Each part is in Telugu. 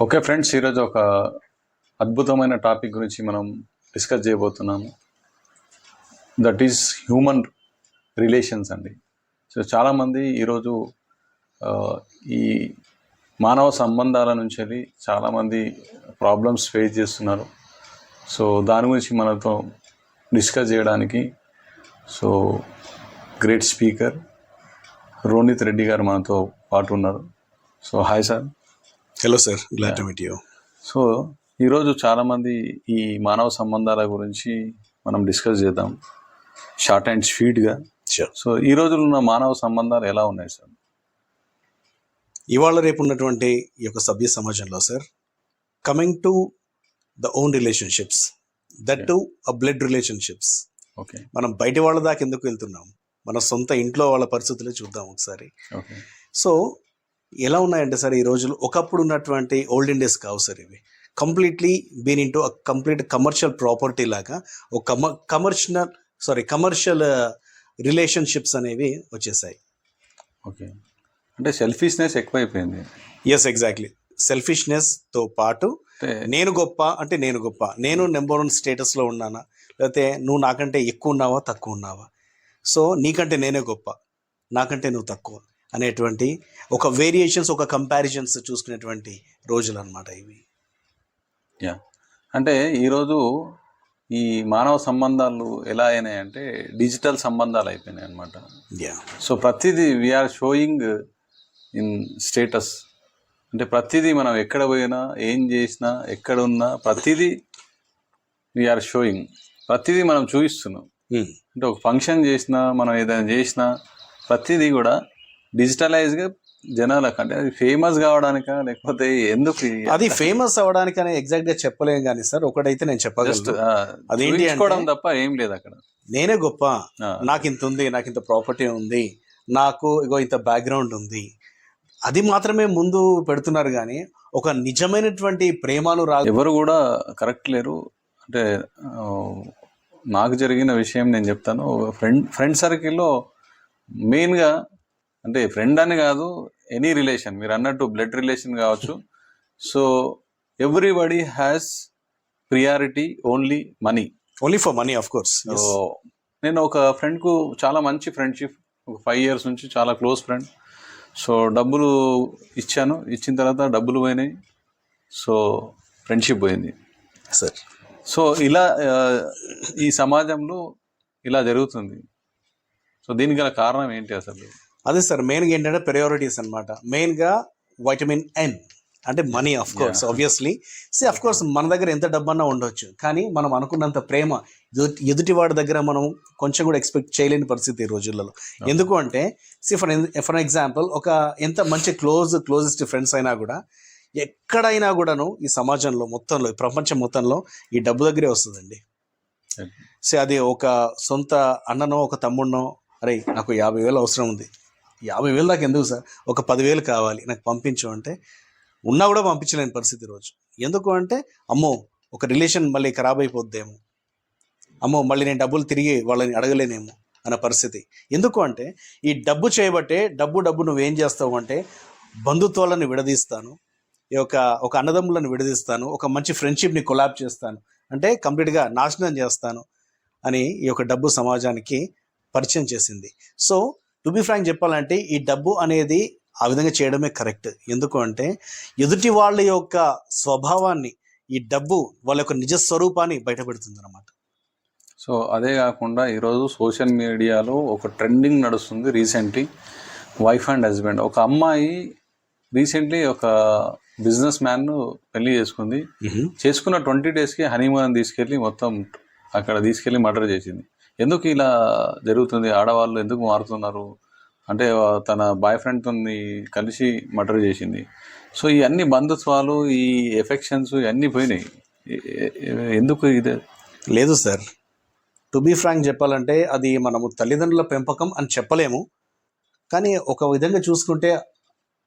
ఓకే ఫ్రెండ్స్, ఈరోజు ఒక అద్భుతమైన టాపిక్ గురించి మనం డిస్కస్ చేయబోతున్నాము. దట్ ఈస్ హ్యూమన్ రిలేషన్స్ అండి. సో చాలామంది ఈరోజు ఈ మానవ సంబంధాల నుంచి వెళ్ళి చాలామంది ప్రాబ్లమ్స్ ఫేస్ చేస్తున్నారు. సో దాని గురించి మనతో డిస్కస్ చేయడానికి so great speaker Ronit Reddy గారు మనతో పాటు ఉన్నారు. So hi sir. Hello sir, glad to meet you. So ఈరోజు చాలామంది ఈ మానవ సంబంధాల గురించి మనం డిస్కస్ చేద్దాం షార్ట్ అండ్ స్వీట్గా. సో ఈ రోజుల్లో ఉన్న మానవ సంబంధాలు ఎలా ఉన్నాయి సార్? ఇవాళ రేపు ఉన్నటువంటి ఈ యొక్క సభ్య సమాజంలో sir, coming to the own relationships, that to a blood relationships. Okay, మనం బయట వాళ్ళ దాకా ఎందుకు వెళ్తున్నాం, మన సొంత ఇంట్లో వాళ్ళ పరిస్థితులే చూద్దాం ఒకసారి. ఓకే. సో ఎలా ఉన్నాయంటే సార్, ఈ రోజులు ఒకప్పుడు ఉన్నటువంటి ఓల్డెన్ డేస్ కావు సార్. ఇవి completely been into complete commercial property లాగా ఒక కమర్షియల్ రిలేషన్షిప్స్ అనేవి వచ్చేసాయి. ఓకే, అంటే సెల్ఫిష్నెస్ ఎక్కువైపోయింది. Yes, exactly. సెల్ఫిష్నెస్తో పాటు నేను గొప్ప అంటే నేను గొప్ప, నేను నెంబర్ 1 స్టేటస్లో ఉన్నానా, లేకపోతే నువ్వు నాకంటే ఎక్కువ ఉన్నావా తక్కువ ఉన్నావా, సో నీకంటే నేనే గొప్ప, నాకంటే నువ్వు తక్కువ అనేటువంటి ఒక వేరియేషన్స్, ఒక కంపారిజన్స్ చూసుకునేటువంటి రోజులు అన్నమాట ఇవి. యా, అంటే ఈరోజు ఈ మానవ సంబంధాలు ఎలా అయినాయంటే డిజిటల్ సంబంధాలు అయిపోయినాయి అనమాట. యా, సో ప్రతిదీ వీఆర్ షోయింగ్ ఇన్ స్టేటస్. అంటే ప్రతిదీ మనం ఎక్కడ పోయినా, ఏం చేసినా, ఎక్కడ ఉన్నా ప్రతిదీ వీఆర్ షోయింగ్, ప్రతిదీ మనం చూపిస్తున్నాం. అంటే ఒక ఫంక్షన్ చేసినా, మనం ఏదైనా చేసినా ప్రతిదీ కూడా డిజిటలైజ్గా జనాలకు, అంటే అది ఫేమస్ కావడానికా లేకపోతే ఎందుకు అది ఫేమస్ అవ్వడానికనే ఎగ్జాక్ట్గా చెప్పలేం కానీ సార్, ఒకటైతే నేను చెప్పగలను, అదేంటి అనుకోవడం తప్ప ఏం లేదు అక్కడ. నేనే గొప్ప, నాకు ఇంత ఉంది, నాకు ఇంత ప్రాపర్టీ ఉంది, నాకు ఇగో ఇంత బ్యాక్గ్రౌండ్ ఉంది, అది మాత్రమే ముందు పెడుతున్నారు. కానీ ఒక నిజమైనటువంటి ప్రేమను ఎవరు కూడా కరెక్ట్ లేరు. అంటే నాకు జరిగిన విషయం నేను చెప్తాను. ఫ్రెండ్ సర్కిల్లో మెయిన్గా, అంటే ఫ్రెండ్ అని కాదు, ఎనీ రిలేషన్, మీరు అన్నట్టు బ్లడ్ రిలేషన్ కావచ్చు. So everybody has priority only for money, of course. So నేను ఒక ఫ్రెండ్కు చాలా మంచి ఫ్రెండ్షిప్, ఒక 5 years నుంచి చాలా క్లోజ్ ఫ్రెండ్. సో డబ్బులు ఇచ్చాను, ఇచ్చిన తర్వాత డబ్బులు పోయినాయి, సో ఫ్రెండ్షిప్ పోయింది సార్. సో ఇలా ఈ సమాజంలో ఇలా జరుగుతుంది. సో దీనికి గల కారణం ఏంటి అసలు? అదే సార్, మెయిన్గా ఏంటంటే ప్రయారిటీస్ అనమాట. మెయిన్గా వైటమిన్ ఎన్ అంటే money, of course, obviously. Of course మన దగ్గర ఎంత డబ్బన్నా ఉండొచ్చు, కానీ మనం అనుకున్నంత ప్రేమ ఎదుటివాడి దగ్గర మనం కొంచెం కూడా ఎక్స్పెక్ట్ చేయలేని పరిస్థితి ఈ రోజులలో. ఎందుకు అంటే ఫర్ ఎగ్జాంపుల్, ఒక ఎంత మంచి క్లోజెస్ట్ ఫ్రెండ్స్ అయినా కూడా ఎక్కడైనా కూడాను ఈ సమాజంలో మొత్తంలో, ఈ ప్రపంచం మొత్తంలో ఈ డబ్బు దగ్గరే వస్తుందండి. అది ఒక సొంత అన్ననో ఒక తమ్ముడినో, అరే నాకు 50,000 అవసరం ఉంది, 50,000 దాకా ఎందుకు సార్, ఒక 10,000 కావాలి నాకు పంపించు అంటే ఉన్నా కూడా పంపించలేని పరిస్థితి రోజు. ఎందుకు అంటే అమ్మో ఒక రిలేషన్ మళ్ళీ ఖరాబ్ అయిపోద్దేమో, అమ్మో మళ్ళీ నేను డబ్బులు తిరిగి వాళ్ళని అడగలేనేమో అన్న పరిస్థితి. ఎందుకు అంటే ఈ డబ్బు చేయబట్టే, డబ్బు నువ్వేం చేస్తావు అంటే బంధుత్వాలను విడదీస్తాను, ఈ ఒక అన్నదమ్ములను విడదీస్తాను, ఒక మంచి ఫ్రెండ్షిప్ని కొలాబ్ చేస్తాను, అంటే కంప్లీట్గా నాశనం చేస్తాను అని ఈ యొక్క డబ్బు సమాజానికి పరిచయం చేసింది. సో టు బి ఫ్రాంక్ చెప్పాలంటే ఈ డబ్బు అనేది ఆ విధంగా చేయడమే కరెక్ట్. ఎందుకు అంటే ఎదుటి వాళ్ళ యొక్క స్వభావాన్ని ఈ డబ్బు వాళ్ళ యొక్క నిజ స్వరూపాన్ని బయటపెడుతుంది అన్నమాట. సో అదే కాకుండా ఈరోజు సోషల్ మీడియాలో ఒక ట్రెండింగ్ నడుస్తుంది రీసెంట్లీ, వైఫ్ అండ్ హస్బెండ్. ఒక అమ్మాయి రీసెంట్లీ ఒక బిజినెస్ మ్యాన్ పెళ్లి చేసుకుంది. చేసుకున్న 20 daysకి హనీమూన్ తీసుకెళ్ళి మొత్తం అక్కడ తీసుకెళ్ళి మర్డర్ చేసింది. ఎందుకు ఇలా జరుగుతుంది? ఆడవాళ్ళు ఎందుకు మారుతున్నారు అంటే తన బాయ్ ఫ్రెండ్తో కలిసి మర్డర్ చేసింది. సో ఈ అన్ని బంధుత్వాలు, ఈ ఎఫెక్షన్స్ ఇవన్నీ పోయినాయి. ఎందుకు ఇదే లేదు సార్, టు బీ ఫ్రాంక్ చెప్పాలంటే అది మనము తల్లిదండ్రుల పెంపకం అని చెప్పలేము. కానీ ఒక విధంగా చూసుకుంటే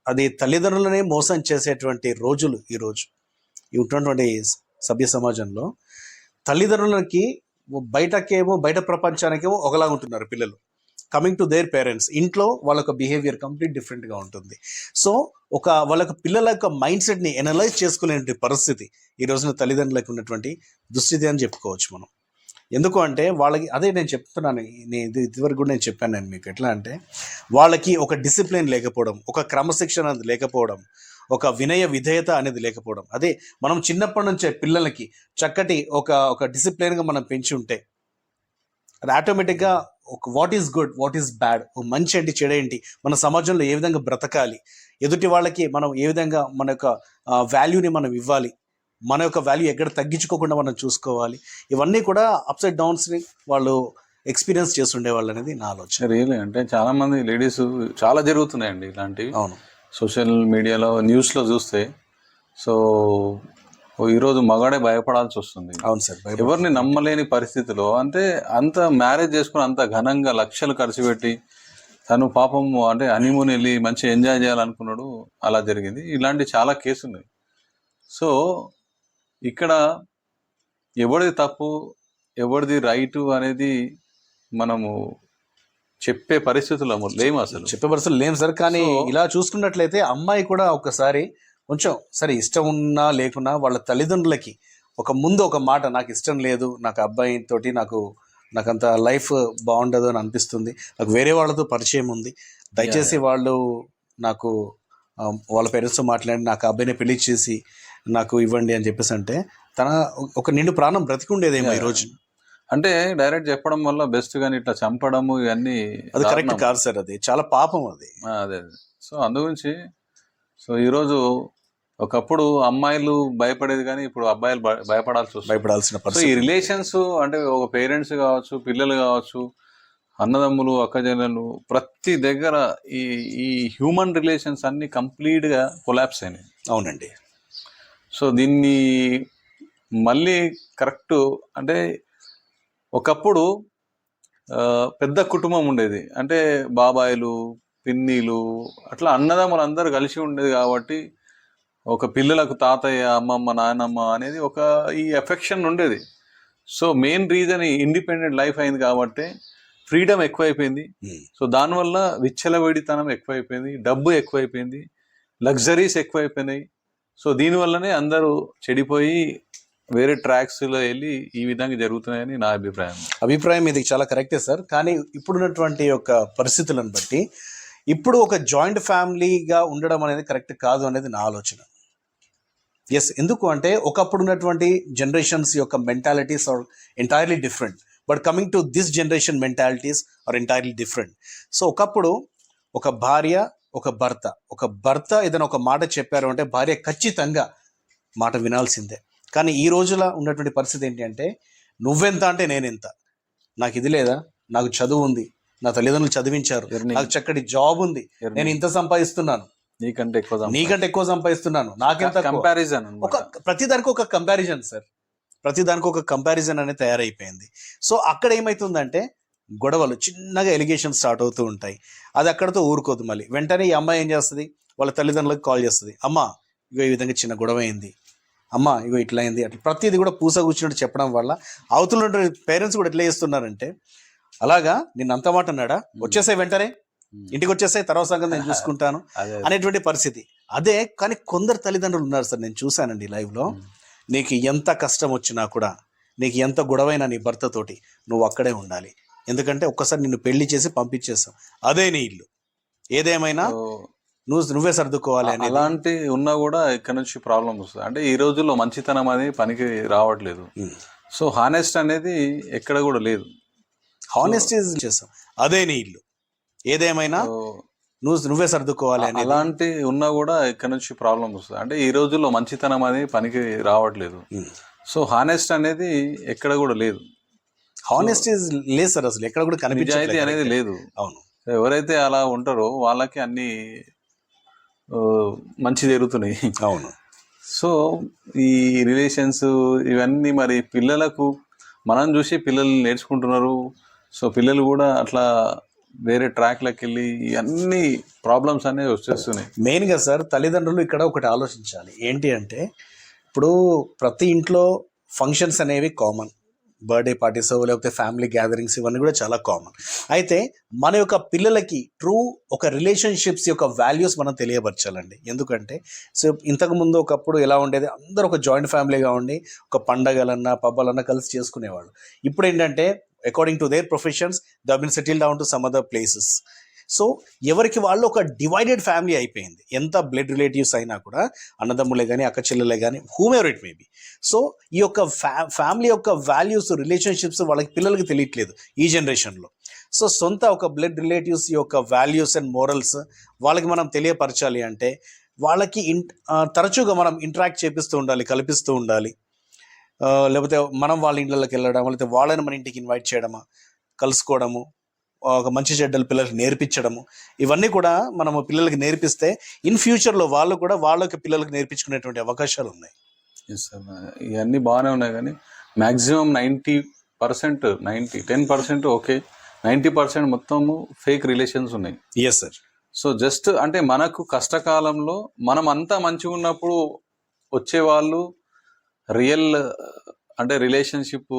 అది తల్లిదండ్రులనే మోసం చేసేటువంటి రోజులు ఈరోజు ఉన్నటువంటి సభ్య సమాజంలో. తల్లిదండ్రులకి బయట ప్రపంచానికేమో ఒకలాగా ఉంటున్నారు పిల్లలు, కమింగ్ టు దేర్ పేరెంట్స్ ఇంట్లో వాళ్ళ బిహేవియర్ కంప్లీట్ డిఫరెంట్గా ఉంటుంది. సో వాళ్ళ పిల్లల యొక్క మైండ్ సెట్ని ఎనలైజ్ చేసుకునే పరిస్థితి ఈ రోజున తల్లిదండ్రులకు ఉన్నటువంటి దుస్థితి అని చెప్పుకోవచ్చు మనం. ఎందుకు అంటే వాళ్ళకి అదే నేను చెప్తున్నాను, ఇదివరకు కూడా నేను చెప్పాను నేను మీకు. ఎట్లా అంటే వాళ్ళకి ఒక డిసిప్లిన్ లేకపోవడం, ఒక క్రమశిక్షణ అనేది లేకపోవడం, ఒక వినయ విధేయత అనేది లేకపోవడం. అదే మనం చిన్నప్పటి నుంచే పిల్లలకి చక్కటి ఒక డిసిప్లిన్గా మనం పెంచి ఉంటే అది ఆటోమేటిక్గా ఒక what is good, what is bad, మంచి ఏంటి, చెడు ఏంటి, మన సమాజంలో ఏ విధంగా బ్రతకాలి, ఎదుటి వాళ్ళకి మనం ఏ విధంగా మన యొక్క వాల్యూని మనం ఇవ్వాలి, మన యొక్క వాల్యూ ఎక్కడ తగ్గించుకోకుండా మనం చూసుకోవాలి, ఇవన్నీ కూడా అప్స్ అండ్ డౌన్స్ని వాళ్ళు ఎక్స్పీరియన్స్ చేస్తుండేవాళ్ళు అనేది నా ఆలోచన. రియలీ అంటే చాలా మంది లేడీస్ చాలా జరుగుతున్నాయండి ఇలాంటివి. అవును, సోషల్ మీడియాలో న్యూస్లో చూస్తే. సో ఈరోజు మగాడే భయపడాల్సి వస్తుంది. అవును సార్. ఎవరిని నమ్మలేని పరిస్థితిలో అంటే అంత మ్యారేజ్ చేసుకుని అంత ఘనంగా లక్షలు ఖర్చు పెట్టి తను పాపం అంటే హనీమూన్ వెళ్ళి మంచి ఎంజాయ్ చేయాలనుకున్నాడు, అలా జరిగింది. ఇలాంటి చాలా కేసులు ఉన్నాయి. సో ఇక్కడ ఎవరిది తప్పు ఎవరిది రైటు అనేది మనము చెప్పే పరిస్థితుల్లో లేము, అసలు చెప్పే పరిస్థితులు లేము సార్. కానీ ఇలా చూసుకున్నట్లయితే అమ్మాయి కూడా ఒకసారి కొంచెం సరే ఇష్టం ఉన్నా లేకున్నా వాళ్ళ తల్లిదండ్రులకి ముందు ఒక మాట, నాకు ఇష్టం లేదు, నాకు అబ్బాయి తోటి నాకంత లైఫ్ బాగుండదు అని అనిపిస్తుంది, నాకు వేరే వాళ్ళతో పరిచయం ఉంది, దయచేసి వాళ్ళు నాకు వాళ్ళ పేరెంట్స్తో మాట్లాడి నాకు అబ్బాయిని పెళ్లి చేసి నాకు ఇవ్వండి అని చెప్పేసి అంటే తన ఒక నిండు ప్రాణం బ్రతికుండేదేమో ఈ రోజు. అంటే డైరెక్ట్ చెప్పడం వల్ల బెస్ట్, కానీ ఇట్లా చంపడము ఇవన్నీ అది కరెక్ట్ కాదు సార్, అది చాలా పాపం అది. అదే సో అందుగురించి సో ఈరోజు ఒకప్పుడు అమ్మాయిలు భయపడేది కానీ ఇప్పుడు అబ్బాయిలు భయపడాల్సిన పరిస్థితి. ఈ రిలేషన్స్ అంటే ఒక పేరెంట్స్ కావచ్చు, పిల్లలు కావచ్చు, అన్నదమ్ములు, అక్కచెల్లెలు, ప్రతి దగ్గర ఈ హ్యూమన్ రిలేషన్స్ అన్ని కంప్లీట్గా కొలాప్స్ అయినాయి. అవునండి. సో దీన్ని మళ్ళీ కరెక్ట్ అంటే ఒకప్పుడు పెద్ద కుటుంబం ఉండేది, అంటే బాబాయిలు, పిన్నిలు, అట్లా అన్నదమ్ములు అందరూ కలిసి ఉండేది. కాబట్టి ఒక పిల్లలకు తాతయ్య, అమ్మమ్మ, నాయనమ్మ అనేది ఈ ఎఫెక్షన్ ఉండేది. So main reason independent life అయింది కాబట్టి ఫ్రీడమ్ ఎక్కువైపోయింది. సో దానివల్ల విచ్చలవిడితనం ఎక్కువైపోయింది, డబ్బు ఎక్కువైపోయింది, లగ్జరీస్ ఎక్కువైపోయినాయి. సో దీనివల్లనే అందరూ చెడిపోయి వేరే ట్రాక్స్లో వెళ్ళి ఈ విధంగా జరుగుతున్నాయని నా అభిప్రాయం. ఇది చాలా కరెక్టే సార్. కానీ ఇప్పుడున్నటువంటి ఒక పరిస్థితులను బట్టి ఇప్పుడు ఒక జాయింట్ ఫ్యామిలీగా ఉండడం అనేది కరెక్ట్ కాదు అనేది నా ఆలోచన. ఎస్, ఎందుకు అంటే ఒకప్పుడు ఉన్నటువంటి జనరేషన్స్ యొక్క mentalities are entirely different, but coming to this generation mentalities are entirely different. So ఒకప్పుడు ఒక భార్య, ఒక భర్త ఏదైనా ఒక మాట చెప్పారు అంటే భార్య ఖచ్చితంగా మాట వినాల్సిందే. కానీ ఈ రోజులో ఉన్నటువంటి పరిస్థితి ఏంటి అంటే నువ్వెంత అంటే నేనెంత, నాకు ఇది లేదా, నాకు చదువు ఉంది, నా తల్లిదండ్రులు చదివించారు, నాకు చక్కటి జాబ్ ఉంది, నేను ఇంత సంపాదిస్తున్నాను, నీకంటే ఎక్కువ సంపాదిస్తున్నాను, నాకెంత కంపారిజన్. ప్రతిదానికి ఒక కంపారిజన్ సార్, ప్రతిదానికి ఒక కంపారిజన్ అనేది తయారైపోయింది. సో అక్కడ ఏమవుతుందంటే గొడవలు, చిన్నగా ఎలిగేషన్ స్టార్ట్ అవుతూ ఉంటాయి. అది అక్కడతో ఊరుకోదు. మళ్ళీ వెంటనే ఈ అమ్మాయి ఏం చేస్తుంది, వాళ్ళ తల్లిదండ్రులకు కాల్ చేస్తుంది, అమ్మ ఇగో ఈ విధంగా చిన్న గొడవ అయింది, అమ్మ ఇగో ఇట్లా అయింది, అట్లా ప్రతిదీ కూడా పూస కూర్చున్నట్టు చెప్పడం వల్ల అవతల పేరెంట్స్ కూడా ఎట్లా చేస్తున్నారంటే అలాగా నిన్న అంత మాట అన్నాడా, వచ్చేసాయి వెంటనే ఇంటికి వచ్చేసాయి, తర్వాత సంగతి నేను చూసుకుంటాను అనేటువంటి పరిస్థితి. అదే కానీ కొందరు తల్లిదండ్రులు ఉన్నారు సార్, నేను చూశానండి లైవ్లో, నీకు ఎంత కష్టం వచ్చినా కూడా, నీకు ఎంత గొడవైనా నీ భర్తతోటి నువ్వు అక్కడే ఉండాలి, ఎందుకంటే ఒక్కసారి నిన్ను పెళ్లి చేసి పంపించేస్తావు, అదే నీ ఇల్లు, ఏదేమైనా నువ్వే సర్దుకోవాలి అని. అలాంటి ఉన్నా కూడా ఇక్కడ నుంచి ప్రాబ్లం వస్తుంది. అంటే ఈ రోజుల్లో మంచితనం అనేది పనికి రావట్లేదు. సో హానెస్ట్ అనేది ఎక్కడ కూడా లేదు. హానెస్టీ చేస్తాం, అదే నీ ఇల్లు, ఏదేమైనా నువ్వే సర్దుకోవాలి అని. అలాంటి ఉన్నా కూడా ఇక్కడ నుంచి ప్రాబ్లం వస్తుంది. అంటే ఈ రోజుల్లో మంచితనం అనేది పనికి రావట్లేదు. సో హానెస్ట్ అనేది ఎక్కడ కూడా లేదు. హానెస్టీ లేదు సార్, అసలు ఎక్కడ కూడా నిజాయితీ అనేది లేదు. అవును, ఎవరైతే అలా ఉంటారో వాళ్ళకి అన్ని మంచి జరుగుతున్నాయి. అవును. సో ఈ రిలేషన్స్ ఇవన్నీ మరి పిల్లలకు మనం చూసి పిల్లలు నేర్చుకుంటున్నారు. సో పిల్లలు కూడా అట్లా వేరే ట్రాక్లకు వెళ్ళి అన్ని ప్రాబ్లమ్స్ అనేవి వచ్చేస్తున్నాయి. మెయిన్గా సార్ తల్లిదండ్రులు ఇక్కడ ఒకటి ఆలోచించాలి, ఏంటి అంటే ఇప్పుడు ప్రతి ఇంట్లో ఫంక్షన్స్ అనేవి కామన్, బర్త్డే పార్టీస్ లేకపోతే ఫ్యామిలీ గ్యాదరింగ్స్ ఇవన్నీ కూడా చాలా కామన్. అయితే మన యొక్క పిల్లలకి ట్రూ ఒక రిలేషన్షిప్స్ యొక్క వాల్యూస్ మనం తెలియపరచాలండి. ఎందుకంటే సో ఇంతకుముందు ఒకప్పుడు ఎలా ఉండేది, అందరూ ఒక జాయింట్ ఫ్యామిలీగా ఉండి ఒక పండగలన్నా పబ్బాలన్నా కలిసి చేసుకునేవాళ్ళు. ఇప్పుడు ఏంటంటే according to their professions they have been settle down to some other places. So ఎవరికి వాళ్ళు ఒక డివైడెడ్ ఫ్యామిలీ అయిపోయింది. ఎంత బ్లడ్ రిలేటివ్స్ అయినా కూడా, అన్నదమ్ములే కానీ అక్క చెల్లెలే కానీ, whom ever it may be. So ఈ యొక్క ఫ్యామిలీ యొక్క వాల్యూస్ రిలేషన్షిప్స్ వాళ్ళకి పిల్లలకి తెలియట్లేదు ఈ జనరేషన్లో. సో సొంత ఒక బ్లడ్ రిలేటివ్స్ యొక్క వాల్యూస్ అండ్ మోరల్స్ వాళ్ళకి మనం తెలియపరచాలి అంటే వాళ్ళకి తరచుగా మనం ఇంటరాక్ట్ చేపిస్తూ ఉండాలి, కల్పిస్తూ ఉండాలి. లేకపోతే మనం వాళ్ళ ఇంట్లోకి వెళ్ళడం, లేకపోతే వాళ్ళని మన ఇంటికి ఇన్వైట్ చేయడమా, కలుసుకోవడము, ఒక మంచి చెడ్డలు పిల్లలకి నేర్పించడము, ఇవన్నీ కూడా మనము పిల్లలకి నేర్పిస్తే ఇన్ ఫ్యూచర్లో వాళ్ళు కూడా వాళ్ళకి పిల్లలకి నేర్పించుకునేటువంటి అవకాశాలు ఉన్నాయి. ఎస్ సార్, ఇవన్నీ బాగానే ఉన్నాయి కానీ మ్యాక్సిమం 90% 10% ఓకే, 90% మొత్తము ఫేక్ రిలేషన్స్ ఉన్నాయి. Yes sir. సో జస్ట్ అంటే మనకు కష్టకాలంలో మనం అంతా మంచిగా ఉన్నప్పుడు వచ్చేవాళ్ళు రియల్ అంటే రిలేషన్షిప్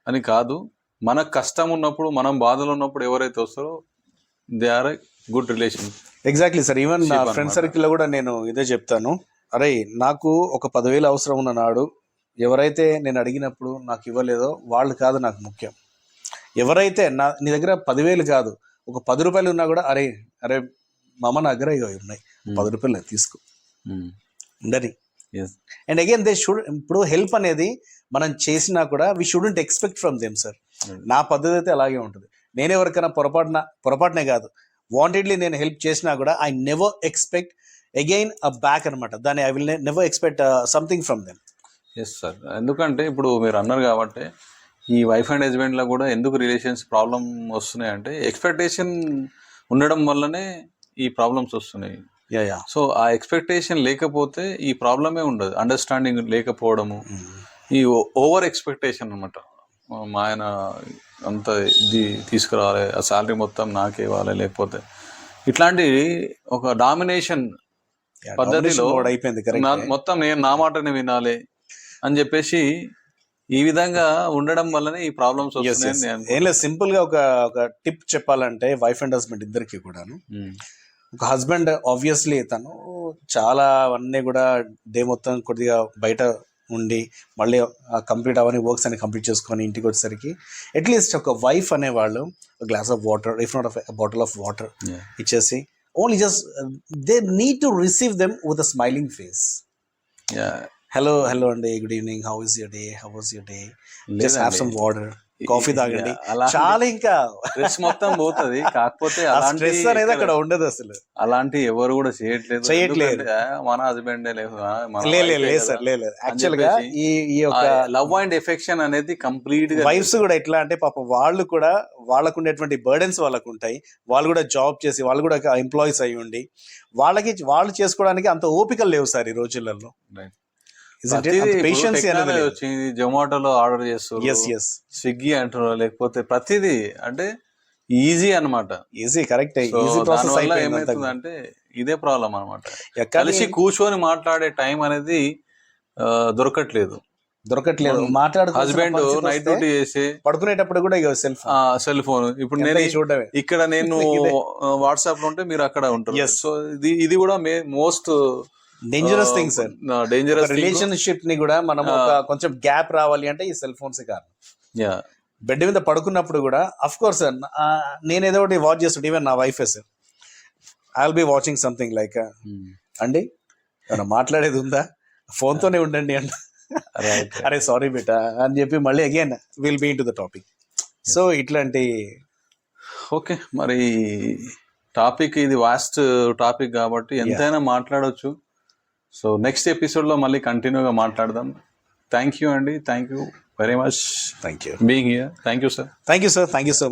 అని కాదు, మనకు కష్టం ఉన్నప్పుడు మనం బాధలో ఉన్నప్పుడు ఎవరైతే వస్తారో they are a good relation. Exactly sir. Even నా ఫ్రెండ్ సర్కిల్లో కూడా నేను ఇదే చెప్తాను. అరే నాకు ఒక 10,000 అవసరం ఉన్న నాడు ఎవరైతే నేను అడిగినప్పుడు నాకు ఇవ్వలేదో వాళ్ళు కాదు నాకు ముఖ్యం. ఎవరైతే నీ దగ్గర 10,000 కాదు, ఒక 10 రూపాయలు ఉన్నా కూడా అరే అరే మామ నా దగ్గర ఇవి ఉన్నాయి 10 రూపాయలు తీసుకో ఉండని. అండ్ అగైన్ దే షుడ్, ఇప్పుడు హెల్ప్ అనేది మనం చేసినా కూడా we shouldn't expect from them sir. నా పద్ధతి అయితే అలాగే ఉంటుంది. నేను ఎవరికైనా పొరపాటునే కాదు, వాంటెడ్లీ నేను హెల్ప్ చేసినా కూడా I never expect again a back అనమాట. దాన్ని I will never expect something from them. Yes sir, ఎందుకంటే ఇప్పుడు మీరు అన్నారు కాబట్టి ఈ వైఫ్ అండ్ హస్బెండ్లో కూడా ఎందుకు రిలేషన్స్ ప్రాబ్లం వస్తున్నాయి అంటే ఎక్స్పెక్టేషన్ ఉండడం వల్లనే ఈ ప్రాబ్లమ్స్ వస్తున్నాయి. సో ఆ ఎక్స్పెక్టేషన్ లేకపోతే ఈ ప్రాబ్లమే ఉండదు, అండర్స్టాండింగ్ లేకపోవడము, ఈ ఓవర్ ఎక్స్పెక్టేషన్ అనమాట. మా ఆయన అంత ఇది తీసుకురావాలి, ఆ శాలరీ మొత్తం నాకే ఇవ్వాలి, లేకపోతే ఇట్లాంటి ఒక డామినేషన్ పద్ధతిలో మొత్తం నేను నా మాటనే వినాలి అని చెప్పేసి ఈ విధంగా ఉండడం వల్లనే ఈ ప్రాబ్లమ్స్ వస్తున్నాయి. ఏం లేదు, సింపుల్ గా ఒక టిప్ చెప్పాలంటే వైఫ్ అండ్ హస్బెండ్ ఇద్దరికి కూడాను, ఒక హస్బెండ్ ఆబ్వియస్లీ తను చాలా అవన్నీ కూడా డే మొత్తం కొద్దిగా బయట ఉండి మళ్ళీ కంప్లీట్ అవన్నీ వర్క్స్ అని కంప్లీట్ చేసుకొని ఇంటికి వచ్చేసరికి అట్లీస్ట్ ఒక వైఫ్ అనేవాళ్ళు glass of water, if not bottle of water ఇచ్చేసి only just they need to receive them with a smiling face. Hello అండి, good evening, how is your day, how was your day, just have some water, coffee తాగండి, చాలా ఇంకా స్ట్రెస్ మొత్తం పోతుంది. కాకపోతే స్ట్రెస్ అనేది అక్కడ ఉండదు అసలు. అలాంటి ఎవరు కూడా చేయట్లేదు. మన హస్బెండ్ లేదు సార్, లేదు. యాక్చువల్ గా ఈ యొక్క లవ్ అండ్ ఎఫెక్షన్ అనేది కంప్లీట్ గా వైఫ్స్ కూడా ఎట్లా అంటే పాపం వాళ్ళు కూడా వాళ్ళకు ఉండేటువంటి బర్డెన్స్ వాళ్ళకు ఉంటాయి. వాళ్ళు కూడా జాబ్ చేసి వాళ్ళు కూడా ఎంప్లాయీస్ అయి ఉండి వాళ్ళు చేసుకోవడానికి అంత ఓపికలు లేవు సార్ ఈ రోజులలో. వచ్చింది జొమాటోలో ఆర్డర్ చేస్తారు, స్విగ్గీ అంటారు, లేకపోతే ప్రతిదీ అంటే ఈజీ అనమాట. Easy, correct. ఏమైతుందంటే ఇదే ప్రాబ్లం అనమాట. కలిసి కూర్చొని మాట్లాడే టైం అనేది దొరకట్లేదు. హస్బెండ్ నైట్ డ్యూటీ చేసి పడుకునేటప్పుడు కూడా సెల్ ఫోన్. ఇప్పుడు నేను చూడమే, ఇక్కడ నేను వాట్సాప్ లో ఉంటే మీరు అక్కడ ఉంటారు. సో ఇది కూడా most dangerous thing sir. Dangerous relationship ని కూడా మనం ఒక కొంచెం గ్యాప్ రావాలి అంటే ఈ సెల్ ఫోన్స్ కారణం. బెడ్ మీద పడుకున్నప్పుడు కూడా అఫ్ కోర్స్ నేను ఏదో ఒకటి వాచ్ చేస్తుంటే, ఈవెన్ నా wife sir, I will be watching something like అండి ఏమైనా మాట్లాడేది ఉందా, ఫోన్ తోనే ఉండండి అంట. అరే సారీ బేటా అని చెప్పి మళ్ళీ again will be in to the topic. So ఇట్లాంటి ఓకే, మరి టాపిక్ ఇది వాస్ట్ టాపిక్ కాబట్టి ఎంతైనా మాట్లాడవచ్చు. సో నెక్స్ట్ ఎపిసోడ్లో మళ్ళీ కంటిన్యూగా మాట్లాడదాం. థ్యాంక్ యూ అండి, thank you very much. Thank you being here. Thank you sir. Thank you sir. Thank you so